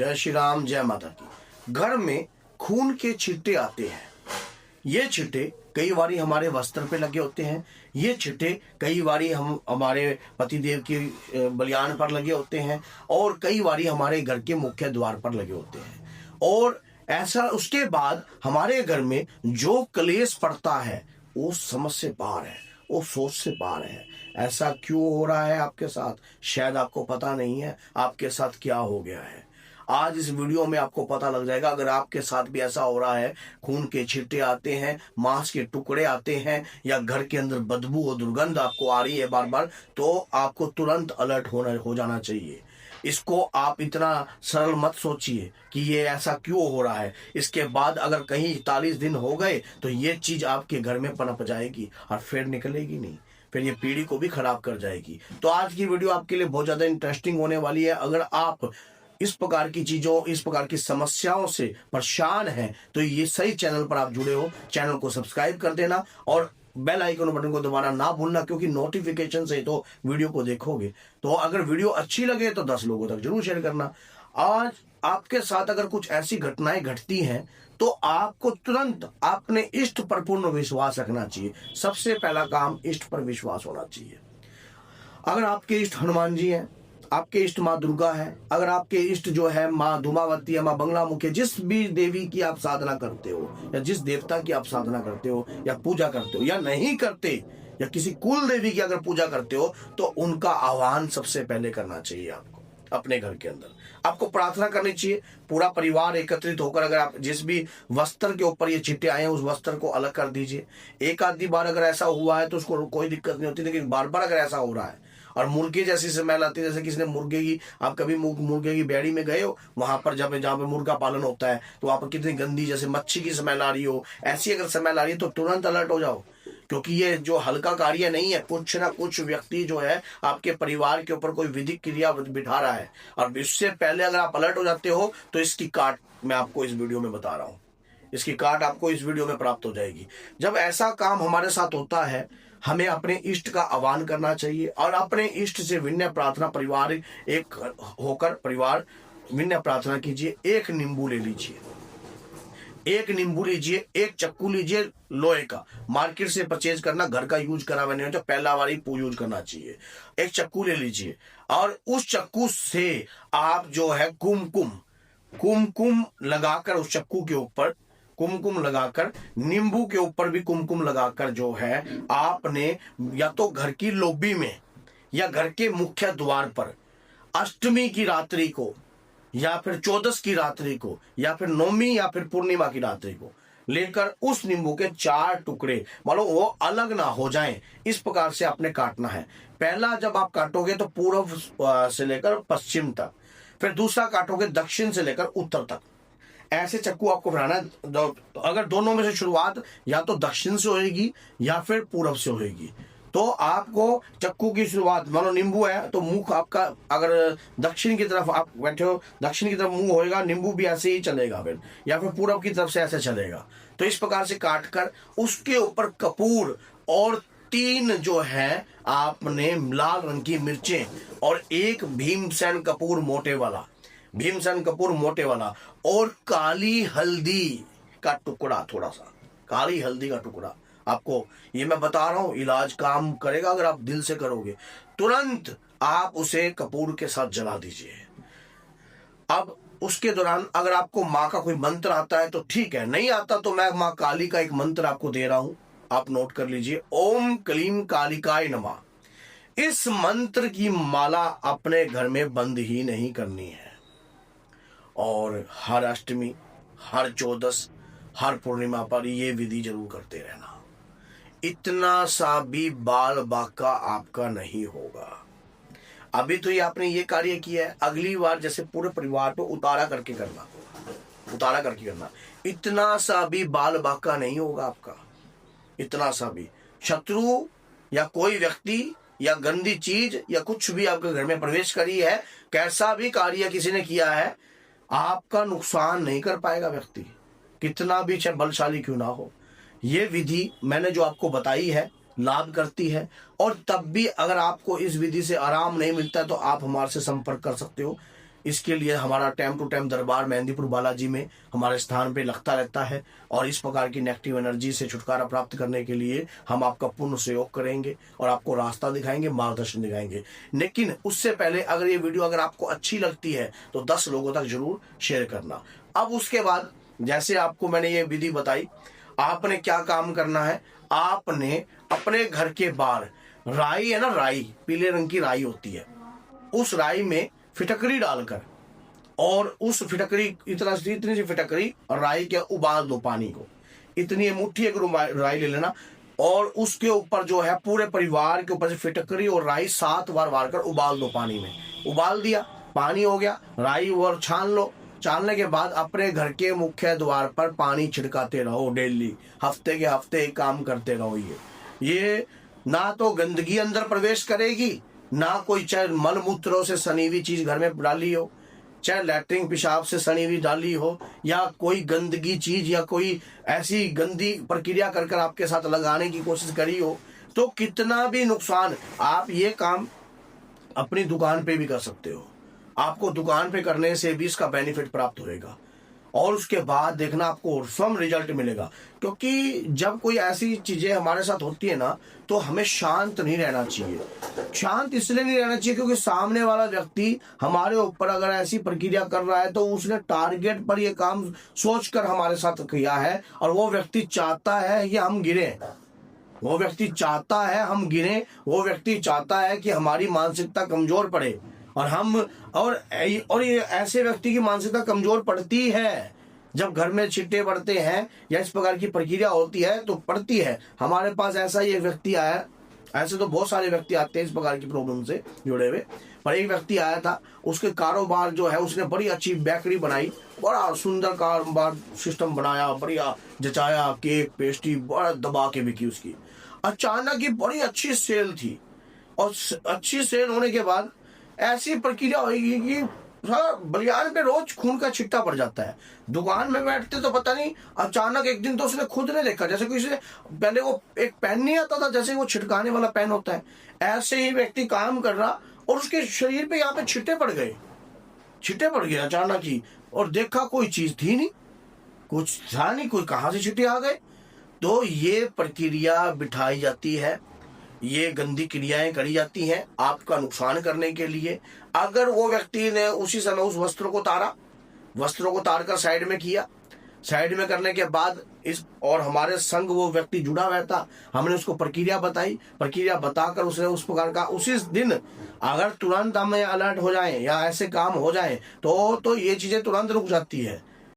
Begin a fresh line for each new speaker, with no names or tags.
जय श्री राम, जय माता की। घर में खून के छींटे आते हैं। ये छींटे कई बारी हमारे वस्त्र पे लगे होते हैं। ये छींटे कई बारी हमारे पतिदेव की बलियान पर लगे होते हैं और कई बारी हमारे घर के मुख्य द्वार पर लगे होते हैं। और ऐसा उसके बाद हमारे घर में जो क्लेश पड़ता है वो समझ से बाहर है, वो सोच से बाहर है। ऐसा क्यों हो रहा है आपके साथ? शायद आपको पता नहीं है आपके साथ क्या हो गया है। आज इस वीडियो में आपको पता लग जाएगा। अगर आपके साथ भी ऐसा हो रहा है, खून के छींटे आते हैं, मांस के टुकड़े आते हैं या घर के अंदर बदबू और दुर्गंध आपको आ रही है बार बार, तो आपको तुरंत अलर्ट हो जाना चाहिए। इसको आप इतना सरल मत सोचिए कि ये ऐसा क्यों हो रहा है। इसके बाद अगर कहीं 41 दिन हो गए तो ये चीज आपके घर में पनप जाएगी और फिर निकलेगी नहीं, फिर ये पीढ़ी को भी खराब कर जाएगी। तो आज की वीडियो आपके लिए बहुत ज्यादा इंटरेस्टिंग होने वाली है। अगर आप इस प्रकार की चीजों, इस प्रकार की समस्याओं से परेशान हैं तो ये सही चैनल पर आप जुड़े हो। चैनल को सब्सक्राइब कर देना और बेल आइकन बटन को दबाना ना भूलना, क्योंकि नोटिफिकेशन से तो वीडियो को देखोगे। तो अगर वीडियो अच्छी लगे तो 10 लोगों तक जरूर शेयर करना। आज आपके साथ अगर कुछ ऐसी घटनाएं घटती हैं तो आपको तुरंत अपने इष्ट पर पूर्ण विश्वास रखना चाहिए। सबसे पहला काम इष्ट पर विश्वास होना चाहिए। अगर आपके इष्ट हनुमान जी हैं, आपके इष्ट माँ दुर्गा है, अगर आपके इष्ट जो है माँ धूमावती है, माँ बंगलामुखी है, जिस भी देवी की आप साधना करते हो या जिस देवता की आप साधना करते हो या पूजा करते हो या नहीं करते, या किसी कुल देवी की अगर पूजा करते हो तो उनका आह्वान सबसे पहले करना चाहिए। आपको अपने घर के अंदर आपको प्रार्थना करनी चाहिए। पूरा परिवार एकत्रित होकर अगर आप जिस भी वस्त्र के ऊपर ये छींटे आए हैं उस वस्त्र को अलग कर दीजिए। एक आधी बार अगर ऐसा हुआ है तो उसको कोई दिक्कत नहीं होती, लेकिन बार बार अगर ऐसा हो रहा है और मुर्गे जैसी स्मेल आती है, जैसे किसी ने मुर्गे की, आप कभी मुर्गे की बेड़ी में गए हो, वहां पर जहाँ पे मुर्गा पालन होता है तो वहां पर कितनी गंदी जैसे मच्छी की स्मेल आ रही हो, ऐसी अगर स्मेल आ रही है तो तुरंत अलर्ट हो जाओ, क्योंकि ये जो हल्का कार्य नहीं है। कुछ ना कुछ व्यक्ति जो है आपके परिवार के ऊपर कोई विधिक क्रिया बिठा रहा है, और इससे पहले अगर आप अलर्ट हो जाते हो तो इसकी काट मैं आपको इस वीडियो में बता रहा हूँ। इसकी काट आपको इस वीडियो में प्राप्त हो जाएगी। जब ऐसा काम हमारे साथ होता है, हमें अपने इष्ट का आह्वान करना चाहिए और अपने इष्ट से विनय प्रार्थना, परिवार एक होकर परिवार विनय प्रार्थना कीजिए। एक नींबू ले लीजिए, एक नींबू लीजिए, एक चक्कू लीजिए लोहे का, मार्केट से परचेज करना, घर का यूज करा हुआ नहीं हो तो पहला वाली यूज करना चाहिए। एक चक्कू ले लीजिए और उस चक्कू से आप जो है कुमकुम लगाकर, उस चक्कू के ऊपर कुमकुम लगाकर, नींबू के ऊपर भी कुमकुम लगाकर जो है आपने या तो घर की लॉबी में या घर के मुख्य द्वार पर अष्टमी की रात्रि को या फिर 14 की रात्रि को या फिर नौमी या फिर पूर्णिमा की रात्रि को लेकर उस नींबू के 4 टुकड़े, मतलब वो अलग ना हो जाएं, इस प्रकार से आपने काटना है। पहला जब आप काटोगे तो पूर्व से लेकर पश्चिम तक, फिर दूसरा काटोगे दक्षिण से लेकर उत्तर तक। ऐसे चक्कू आपको बनाना है। तो अगर दोनों में से शुरुआत या तो दक्षिण से होगी या फिर पूर्व से होगी, तो आपको चक्कू की शुरुआत, मानो नींबू है तो मुंह आपका अगर दक्षिण की तरफ आप बैठे हो, दक्षिण की तरफ मुंह होएगा, नींबू भी ऐसे ही चलेगा फिर, या फिर पूर्व की तरफ से ऐसे चलेगा। तो इस प्रकार से काट कर उसके ऊपर कपूर और 3 जो है आपने लाल रंग की मिर्चें और एक भीमसेन कपूर मोटे वाला और काली हल्दी का टुकड़ा, थोड़ा सा काली हल्दी का टुकड़ा। आपको ये मैं बता रहा हूं, इलाज काम करेगा अगर आप दिल से करोगे। तुरंत आप उसे कपूर के साथ जला दीजिए। अब उसके दौरान अगर आपको माँ का कोई मंत्र आता है तो ठीक है, नहीं आता तो मैं माँ काली का एक मंत्र आपको दे रहा हूं, आप नोट कर लीजिए। ओम क्लीम कालिकाय नमः। इस मंत्र की माला अपने घर में बंद ही नहीं करनी है और हर अष्टमी, हर 14, हर पूर्णिमा पर ये विधि जरूर करते रहना। इतना सा भी बाल बाका आपका नहीं होगा। अभी तो ये आपने ये कार्य किया है, अगली बार जैसे पूरे परिवार को उतारा करके करना। इतना सा भी बाल बाका नहीं होगा आपका, इतना सा भी। शत्रु या कोई व्यक्ति या गंदी चीज या कुछ भी आपके घर में प्रवेश करी है, कैसा भी कार्य किसी ने किया है, आपका नुकसान नहीं कर पाएगा व्यक्ति, कितना भी चाहे बलशाली क्यों ना हो। ये विधि मैंने जो आपको बताई है लाभ करती है। और तब भी अगर आपको इस विधि से आराम नहीं मिलता तो आप हमारे से संपर्क कर सकते हो। इसके लिए हमारा टाइम टू टाइम दरबार मेहंदीपुर बालाजी में हमारे स्थान पे लगता रहता है और इस प्रकार की नेगेटिव एनर्जी से छुटकारा प्राप्त करने के लिए हम आपका पूर्ण सहयोग करेंगे और आपको रास्ता दिखाएंगे, मार्गदर्शन दिखाएंगे। लेकिन उससे पहले अगर ये वीडियो अगर आपको अच्छी लगती है तो 10 लोगों तक जरूर शेयर करना। अब उसके बाद जैसे आपको मैंने ये विधि बताई, आपने क्या काम करना है, आपने अपने घर के बाहर राई है ना, राई पीले रंग की राई होती है, उस राई में फिटकरी डालकर और उस फिटकरी इतनी सी फिटकरी और राई के उबाल दो पानी को, इतनी मुट्ठी एक राई ले लेना और उसके ऊपर जो है पूरे परिवार के ऊपर से फिटकरी और राई 7 बार वार कर उबाल दो पानी में। उबाल दिया, पानी हो गया, राई और छान लो। छानने के बाद अपने घर के मुख्य द्वार पर पानी छिड़काते रहो डेली, हफ्ते के हफ्ते काम करते रहो। ये ना तो गंदगी अंदर प्रवेश करेगी, ना कोई चाहे मल मूत्रों से सनी हुई चीज घर में डाली हो, चाहे लैट्रिन पेशाब से सनी हुई डाली हो, या कोई गंदगी चीज या कोई ऐसी गंदी प्रक्रिया कर आपके साथ लगाने की कोशिश करी हो, तो कितना भी नुकसान, आप ये काम अपनी दुकान पे भी कर सकते हो। आपको दुकान पे करने से भी इसका बेनिफिट प्राप्त होएगा और उसके बाद देखना आपको स्वयं रिजल्ट मिलेगा। क्योंकि जब कोई ऐसी चीजें हमारे साथ होती है ना, तो हमें शांत नहीं रहना चाहिए। शांत इसलिए नहीं रहना चाहिए क्योंकि सामने वाला व्यक्ति हमारे ऊपर अगर ऐसी प्रक्रिया कर रहा है तो उसने टारगेट पर ये काम सोचकर हमारे साथ किया है और वो व्यक्ति चाहता है कि हम गिरे, वो व्यक्ति चाहता है हम गिरे, वो व्यक्ति चाहता है कि हमारी मानसिकता कमजोर पड़े और हम और ये ऐसे व्यक्ति की मानसिकता कमजोर पड़ती है जब घर में छिट्टे पड़ते हैं या इस प्रकार की प्रक्रिया होती है तो पड़ती है। हमारे पास ऐसा ही एक व्यक्ति आया, ऐसे तो बहुत सारे व्यक्ति आते हैं इस प्रकार की प्रॉब्लम से जुड़े हुए, पर एक व्यक्ति आया था, उसके कारोबार जो है उसने बड़ी अच्छी बेकरी बनाई, बड़ा सुंदर कारोबार सिस्टम बनाया, बढ़िया जचाया, केक पेस्ट्री बड़ा दबा के बिकी उसकी। अचानक ही बड़ी अच्छी सेल थी और अच्छी सेल होने के बाद ऐसी प्रक्रिया होगी कि बलियान पे रोज खून का छिट्टा पड़ जाता है। दुकान में बैठते तो पता नहीं, अचानक एक दिन तो उसने खुद ने देखा जैसे किसी पहले वो एक पेन नहीं आता था, जैसे वो छिटकाने वाला पेन होता है, ऐसे ही व्यक्ति काम कर रहा और उसके शरीर पे यहाँ पे छिट्टे पड़ गए, छिट्टे पड़ गए अचानक ही। और देखा कोई चीज थी नहीं, कुछ था नहीं, कोई कहां से छिट्टे आ गए। तो ये प्रक्रिया बिठाई जाती है, ये गंदी क्रियाएं करी जाती हैं आपका नुकसान करने के लिए। अगर वो व्यक्ति ने उसी समय उस वस्त्रों को तारा, वस्त्रों को तार कर साइड में किया, साइड में करने के बाद इस और हमारे संग वो व्यक्ति जुड़ा हुआ था, हमने उसको प्रक्रिया बताई, प्रक्रिया बताकर उसने उस प्रकार का उसी दिन अगर तुरंत हम अलर्ट हो जाएं या ऐसे काम हो जाएं तो ये चीजें तुरंत रुक जाती है।